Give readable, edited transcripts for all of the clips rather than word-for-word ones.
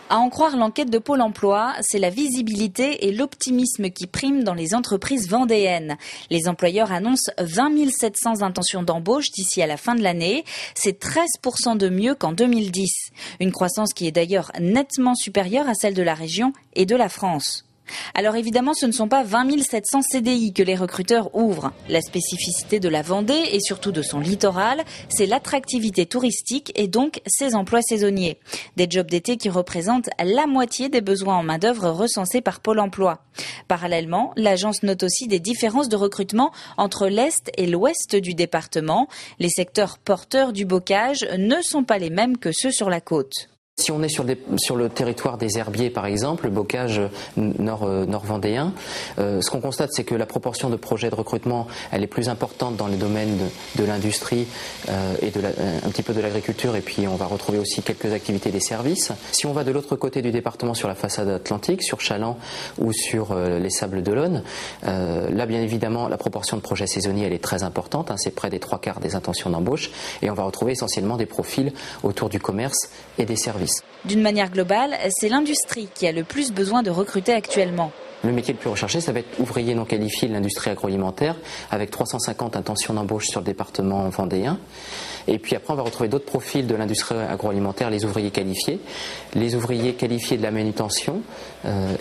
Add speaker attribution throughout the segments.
Speaker 1: À en croire l'enquête de Pôle emploi, c'est la visibilité et l'optimisme qui priment dans les entreprises vendéennes. Les employeurs annoncent 20 700 intentions d'embauche d'ici à la fin de l'année. C'est 13% de mieux qu'en 2010. Une croissance qui est d'ailleurs nettement supérieure à celle de la région et de la France. Alors évidemment, ce ne sont pas 20 700 CDI que les recruteurs ouvrent. La spécificité de la Vendée et surtout de son littoral, c'est l'attractivité touristique et donc ses emplois saisonniers. Des jobs d'été qui représentent la moitié des besoins en main-d'œuvre recensés par Pôle emploi. Parallèlement, l'agence note aussi des différences de recrutement entre l'Est et l'Ouest du département. Les secteurs porteurs du bocage ne sont pas les mêmes que ceux sur la côte.
Speaker 2: Si on est sur le territoire des herbiers, par exemple, le bocage nord-vendéen, ce qu'on constate, c'est que la proportion de projets de recrutement, elle est plus importante dans les domaines de l'industrie et un petit peu de l'agriculture, et puis on va retrouver aussi quelques activités des services. Si on va de l'autre côté du département, sur la façade atlantique, sur Chaland ou sur les Sables d'Olonne, là, bien évidemment, la proportion de projets saisonniers, elle est très importante, c'est près des 3/4 des intentions d'embauche, et on va retrouver essentiellement des profils autour du commerce et des services.
Speaker 1: D'une manière globale, c'est l'industrie qui a le plus besoin de recruter actuellement.
Speaker 2: Le métier le plus recherché, ça va être ouvrier non qualifié de l'industrie agroalimentaire, avec 350 intentions d'embauche sur le département vendéen. Et puis après, on va retrouver d'autres profils de l'industrie agroalimentaire, les ouvriers qualifiés de la manutention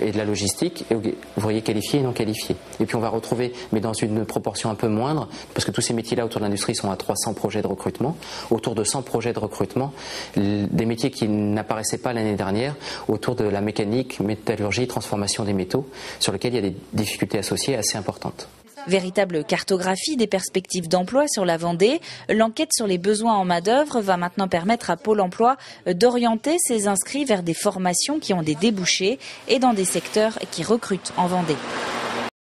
Speaker 2: et de la logistique, et ouvriers qualifiés et non qualifiés. Et puis on va retrouver, mais dans une proportion un peu moindre, parce que tous ces métiers-là autour de l'industrie sont à 300 projets de recrutement, autour de 100 projets de recrutement, des métiers qui n'apparaissaient pas l'année dernière, autour de la mécanique, métallurgie, transformation des métaux, sur lequel il y a des difficultés associées assez importantes.
Speaker 1: Véritable cartographie des perspectives d'emploi sur la Vendée, l'enquête sur les besoins en main-d'œuvre va maintenant permettre à Pôle emploi d'orienter ses inscrits vers des formations qui ont des débouchés et dans des secteurs qui recrutent en Vendée.